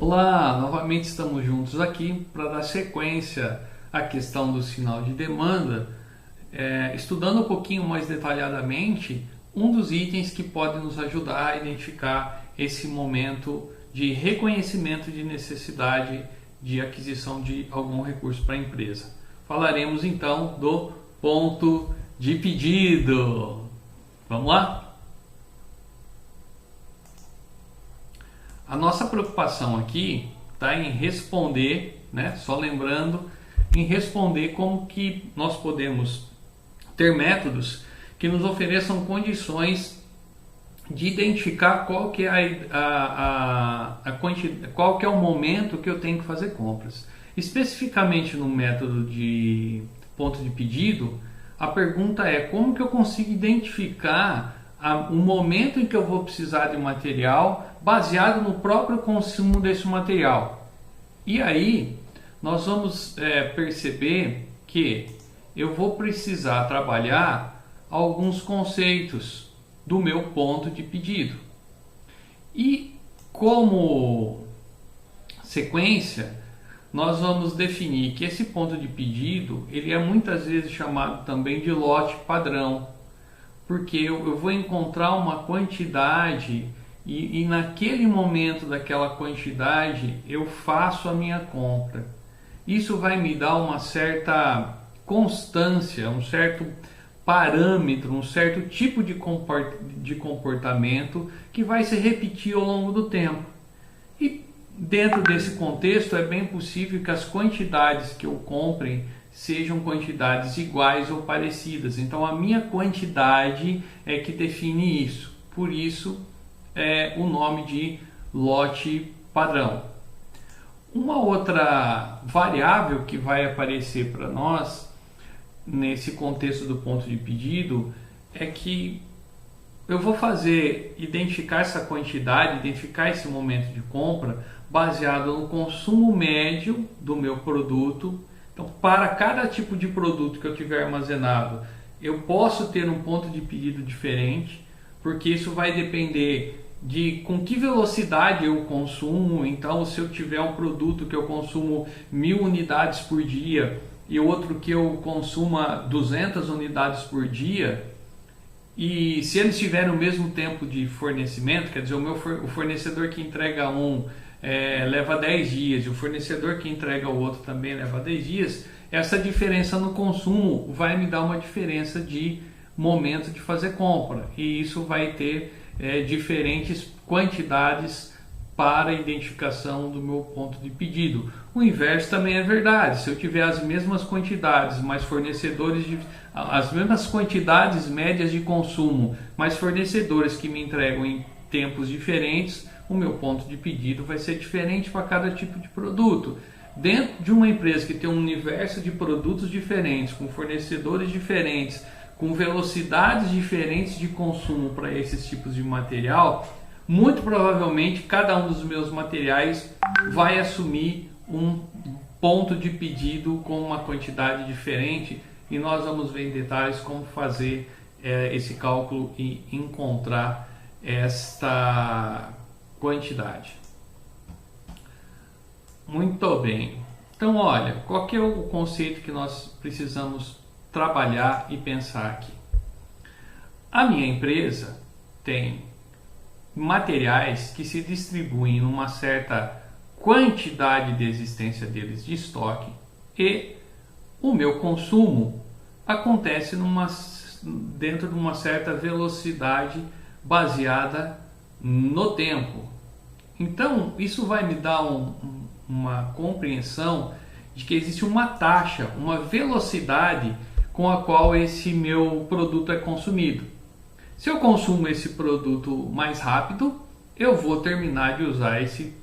Olá, novamente estamos juntos aqui para dar sequência à questão do sinal de demanda, estudando um pouquinho mais detalhadamente um dos itens que pode nos ajudar a identificar esse momento de reconhecimento de necessidade de aquisição de algum recurso para a empresa. Falaremos então do ponto de pedido. Vamos lá? A nossa preocupação aqui está em responder, né? Só lembrando, em responder como que nós podemos ter métodos que nos ofereçam condições de identificar qual que é qual que é o momento que eu tenho que fazer compras. Especificamente no método de ponto de pedido, a pergunta é como que eu consigo identificar o momento em que eu vou precisar de material baseado no próprio consumo desse material. E aí nós vamos perceber que eu vou precisar trabalhar alguns conceitos do meu ponto de pedido. E como sequência, nós vamos definir que esse ponto de pedido ele é muitas vezes chamado também de lote padrão, porque eu vou encontrar uma quantidade e naquele momento daquela quantidade eu faço a minha compra. Isso vai me dar uma certa constância, um certo parâmetro, um certo tipo de comportamento que vai se repetir ao longo do tempo. E dentro desse contexto é bem possível que as quantidades que eu compre sejam quantidades iguais ou parecidas. Então a minha quantidade é que define isso. Por isso é o nome de lote padrão. Uma outra variável que vai aparecer para nós nesse contexto do ponto de pedido é que eu vou identificar essa quantidade, identificar esse momento de compra baseado no consumo médio do meu produto. Então, para cada tipo de produto que eu tiver armazenado, eu posso ter um ponto de pedido diferente, porque isso vai depender de com que velocidade eu consumo. Então, se eu tiver um produto que eu consumo 1000 unidades por dia e outro que eu consuma 200 unidades por dia, e se eles tiverem o mesmo tempo de fornecimento, quer dizer, o fornecedor que entrega leva 10 dias e o fornecedor que entrega o outro também leva 10 dias, essa diferença no consumo vai me dar uma diferença de momento de fazer compra, e isso vai ter diferentes quantidades para a identificação do meu ponto de pedido. O inverso também é verdade. Se eu tiver as mesmas quantidades, mas as mesmas quantidades médias de consumo, mas fornecedores que me entregam em tempos diferentes, o meu ponto de pedido vai ser diferente para cada tipo de produto. Dentro de uma empresa que tem um universo de produtos diferentes, com fornecedores diferentes, com velocidades diferentes de consumo para esses tipos de material, muito provavelmente cada um dos meus materiais vai assumir um ponto de pedido com uma quantidade diferente, e nós vamos ver em detalhes como fazer esse cálculo e encontrar esta quantidade. Muito bem. Então, olha, qual que é o conceito que nós precisamos trabalhar e pensar aqui? A minha empresa tem materiais que se distribuem numa certa quantidade de existência deles de estoque, e o meu consumo acontece dentro de uma certa velocidade baseada no tempo. Então isso vai me dar uma compreensão de que existe uma taxa, uma velocidade com a qual esse meu produto é consumido. Se eu consumo esse produto mais rápido, eu vou terminar de usar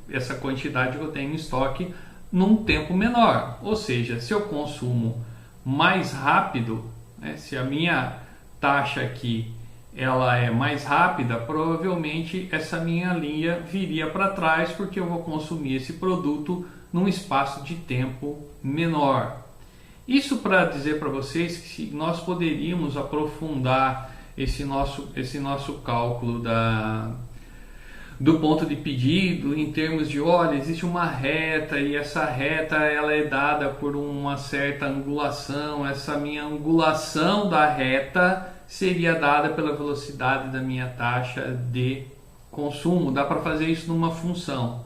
essa quantidade que eu tenho em estoque num tempo menor. Ou seja, se eu consumo mais rápido, né, se a minha taxa aqui ela é mais rápida, provavelmente essa minha linha viria para trás, porque eu vou consumir esse produto num espaço de tempo menor. Isso para dizer para vocês que nós poderíamos aprofundar esse nosso cálculo do ponto de pedido em termos de, olha, existe uma reta e essa reta ela é dada por uma certa angulação, essa minha angulação da reta seria dada pela velocidade da minha taxa de consumo. Dá para fazer isso numa função.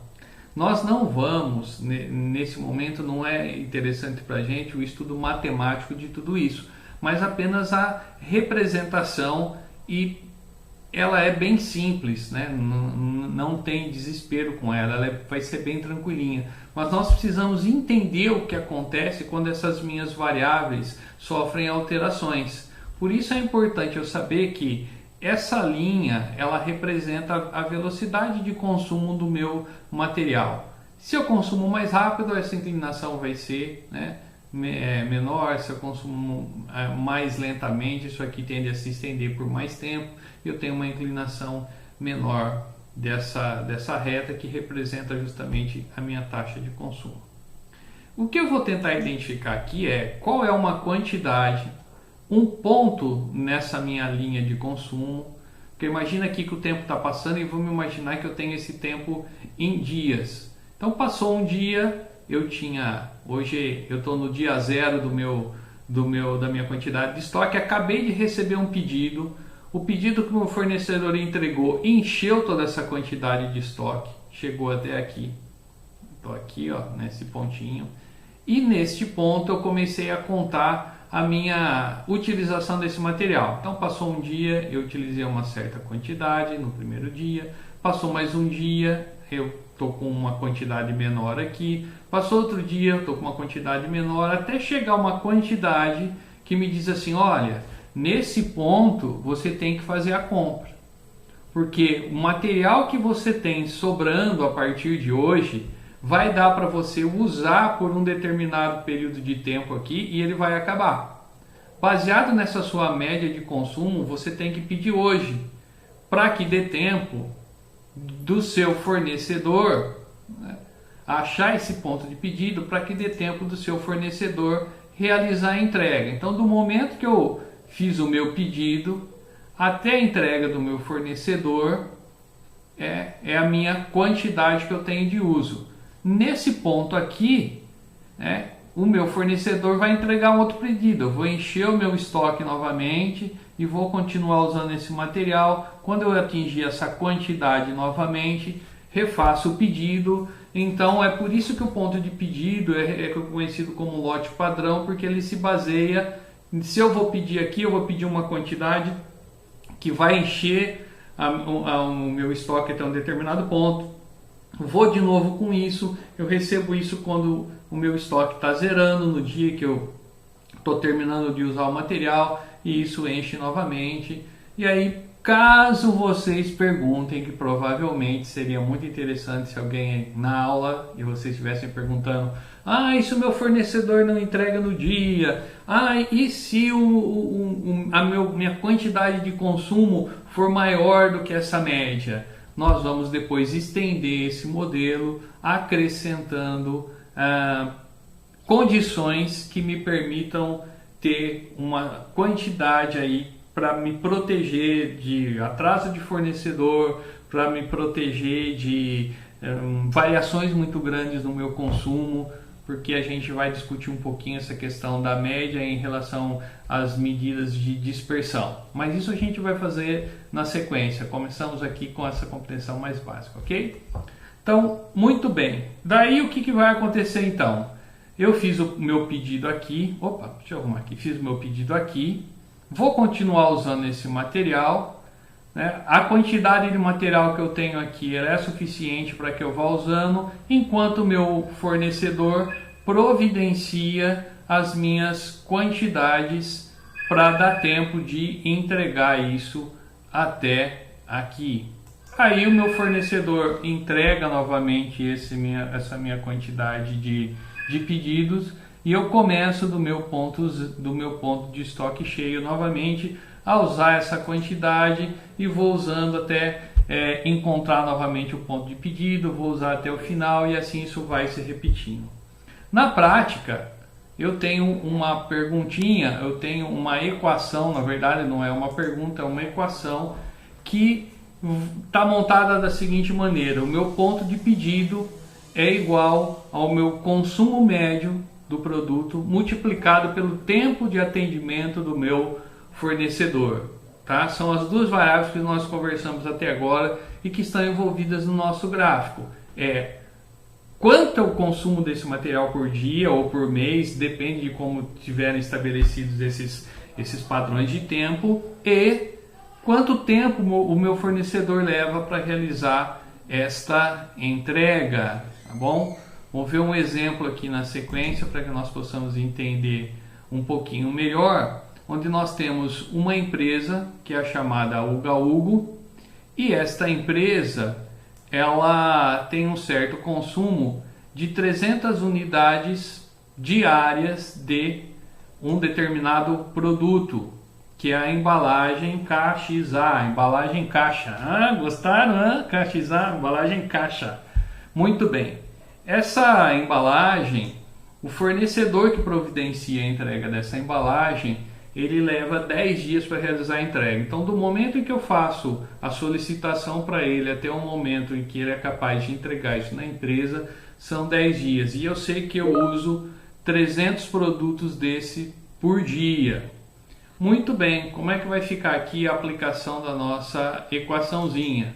Nós não vamos, nesse momento não é interessante para a gente o estudo matemático de tudo isso, mas apenas a representação, e ela é bem simples, né? Não tem desespero com ela, vai ser bem tranquilinha. Mas nós precisamos entender o que acontece quando essas minhas variáveis sofrem alterações. Por isso é importante eu saber que essa linha ela representa a velocidade de consumo do meu material. Se eu consumo mais rápido, essa inclinação vai ser, né, menor. Se eu consumo mais lentamente, isso aqui tende a se estender por mais tempo. Eu tenho uma inclinação menor dessa reta que representa justamente a minha taxa de consumo. O que eu vou tentar identificar aqui é qual é uma quantidade, um ponto nessa minha linha de consumo. Porque imagina aqui que o tempo está passando e vamos imaginar que eu tenho esse tempo em dias. Então passou um dia, hoje eu estou no dia zero da minha quantidade de estoque, acabei de receber um pedido. O pedido que o meu fornecedor entregou encheu toda essa quantidade de estoque, chegou até aqui. Estou aqui, ó, nesse pontinho. E neste ponto eu comecei a contar a minha utilização desse material. Então passou um dia, eu utilizei uma certa quantidade no primeiro dia. Passou mais um dia, eu estou com uma quantidade menor aqui. Passou outro dia, eu estou com uma quantidade menor, até chegar uma quantidade que me diz assim, olha, nesse ponto você tem que fazer a compra, porque o material que você tem sobrando a partir de hoje vai dar para você usar por um determinado período de tempo aqui e ele vai acabar. Baseado nessa sua média de consumo, você tem que pedir hoje, para que dê tempo do seu fornecedor, né, achar esse ponto de pedido, para que dê tempo do seu fornecedor realizar a entrega. Então, do momento que eu fiz o meu pedido até a entrega do meu fornecedor é a minha quantidade que eu tenho de uso. Nesse ponto aqui, né, o meu fornecedor vai entregar um outro pedido. Eu vou encher o meu estoque novamente e vou continuar usando esse material. Quando eu atingir essa quantidade novamente, refaço o pedido. Então é por isso que o ponto de pedido é conhecido como lote padrão, porque ele se baseia, se eu vou pedir aqui, eu vou pedir uma quantidade que vai encher o meu estoque até um determinado ponto. Vou de novo com isso, eu recebo isso quando o meu estoque está zerando, no dia que eu estou terminando de usar o material, e isso enche novamente. E aí, caso vocês perguntem, que provavelmente seria muito interessante se alguém na aula e vocês estivessem perguntando, e se o meu fornecedor não entrega no dia? E se minha quantidade de consumo for maior do que essa média? Nós vamos depois estender esse modelo acrescentando condições que me permitam ter uma quantidade aí para me proteger de atraso de fornecedor, para me proteger de variações muito grandes no meu consumo, porque a gente vai discutir um pouquinho essa questão da média em relação às medidas de dispersão. Mas isso a gente vai fazer na sequência. Começamos aqui com essa compreensão mais básica, ok? Então, muito bem. Daí o que vai acontecer então? Eu fiz o meu pedido aqui. Deixa eu arrumar aqui. Fiz o meu pedido aqui. Vou continuar usando esse material, né? A quantidade de material que eu tenho aqui é suficiente para que eu vá usando, enquanto o meu fornecedor providencia as minhas quantidades para dar tempo de entregar isso até aqui. Aí o meu fornecedor entrega novamente essa minha quantidade de pedidos, e eu começo do meu ponto de estoque cheio novamente a usar essa quantidade, e vou usando até encontrar novamente o ponto de pedido, vou usar até o final, e assim isso vai se repetindo. Na prática, eu tenho uma perguntinha, eu tenho uma equação, na verdade não é uma pergunta, é uma equação que está montada da seguinte maneira: o meu ponto de pedido é igual ao meu consumo médio do produto multiplicado pelo tempo de atendimento do meu fornecedor. Tá? São as duas variáveis que nós conversamos até agora e que estão envolvidas no nosso gráfico. Quanto é o consumo desse material por dia ou por mês, depende de como tiverem estabelecidos esses padrões de tempo, e quanto tempo o meu fornecedor leva para realizar esta entrega, tá bom? Vamos ver um exemplo aqui na sequência para que nós possamos entender um pouquinho melhor, onde nós temos uma empresa que é a chamada Uga Hugo, e esta empresa ela tem um certo consumo de 300 unidades diárias de um determinado produto, que é a embalagem KXA, embalagem caixa. Gostaram? KXA, embalagem caixa. Muito bem. Essa embalagem, o fornecedor que providencia a entrega dessa embalagem, ele leva 10 dias para realizar a entrega. Então, do momento em que eu faço a solicitação para ele até o momento em que ele é capaz de entregar isso na empresa, são 10 dias. E eu sei que eu uso 300 produtos desse por dia. Muito bem, como é que vai ficar aqui a aplicação da nossa equaçãozinha?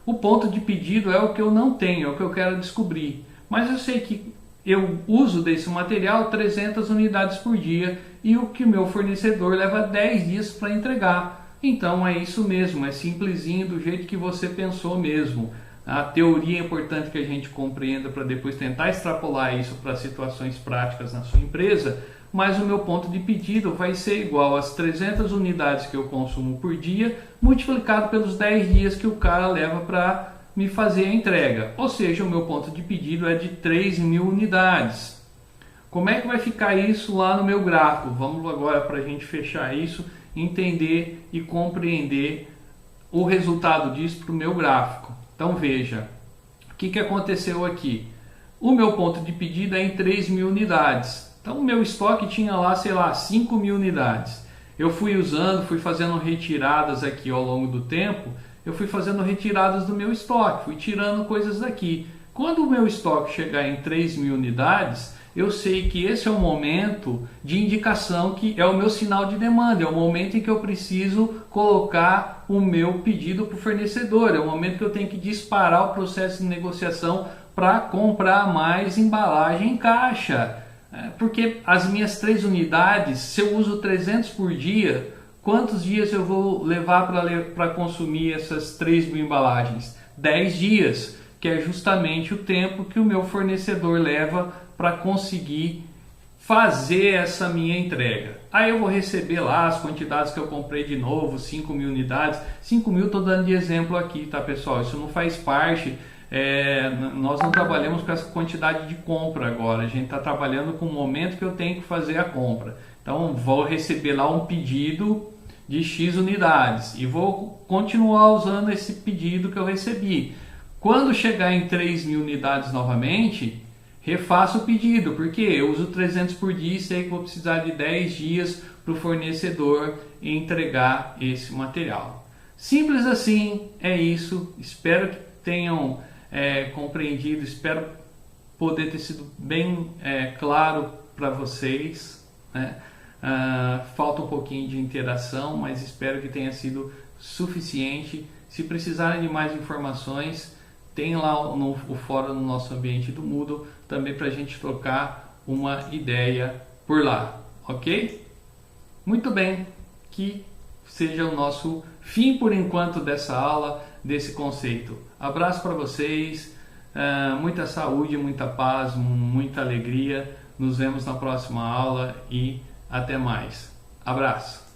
O ponto de pedido é o que eu não tenho, é o que eu quero descobrir. Mas eu sei que eu uso desse material 300 unidades por dia e o que meu fornecedor leva 10 dias para entregar. Então é isso mesmo, é simplesinho, do jeito que você pensou mesmo. A teoria é importante que a gente compreenda para depois tentar extrapolar isso para situações práticas na sua empresa, mas o meu ponto de pedido vai ser igual às 300 unidades que eu consumo por dia, multiplicado pelos 10 dias que o cara leva para me fazer a entrega. Ou seja, o meu ponto de pedido é de 3.000 unidades. Como é que vai ficar isso lá no meu gráfico? Vamos agora, para a gente fechar isso, entender e compreender o resultado disso para o meu gráfico. Então veja, o que aconteceu aqui? O meu ponto de pedido é em 3.000 unidades. Então o meu estoque tinha lá, sei lá, 5.000 unidades. Eu fui usando, fui fazendo retiradas aqui ao longo do tempo, eu fui fazendo retiradas do meu estoque, fui tirando coisas daqui. Quando o meu estoque chegar em 3.000 unidades, eu sei que esse é o momento de indicação, que é o meu sinal de demanda, é o momento em que eu preciso colocar o meu pedido para o fornecedor, é o momento que eu tenho que disparar o processo de negociação para comprar mais embalagem em caixa. Porque as minhas 3 unidades, se eu uso 300 por dia, quantos dias eu vou levar para consumir essas 3.000 embalagens? 10 dias, que é justamente o tempo que o meu fornecedor leva para conseguir fazer essa minha entrega. Aí eu vou receber lá as quantidades que eu comprei de novo, 5.000 unidades. 5.000 estou dando de exemplo aqui, tá pessoal? Isso não faz parte... nós não trabalhamos com essa quantidade de compra agora, a gente está trabalhando com o momento que eu tenho que fazer a compra. Então vou receber lá um pedido de X unidades e vou continuar usando esse pedido que eu recebi. Quando chegar em 3.000 unidades novamente, refaço o pedido, porque eu uso 300 por dia e sei que vou precisar de 10 dias para o fornecedor entregar esse material. Simples assim, é isso. Espero que tenham compreendido, espero poder ter sido bem claro para vocês, né? Falta um pouquinho de interação, mas espero que tenha sido suficiente. Se precisarem de mais informações, tem lá o fórum no nosso ambiente do Moodle, também para a gente trocar uma ideia por lá, ok? Muito bem, que seja o nosso fim por enquanto dessa aula, desse conceito. Abraço para vocês, muita saúde, muita paz, muita alegria. Nos vemos na próxima aula e até mais. Abraço!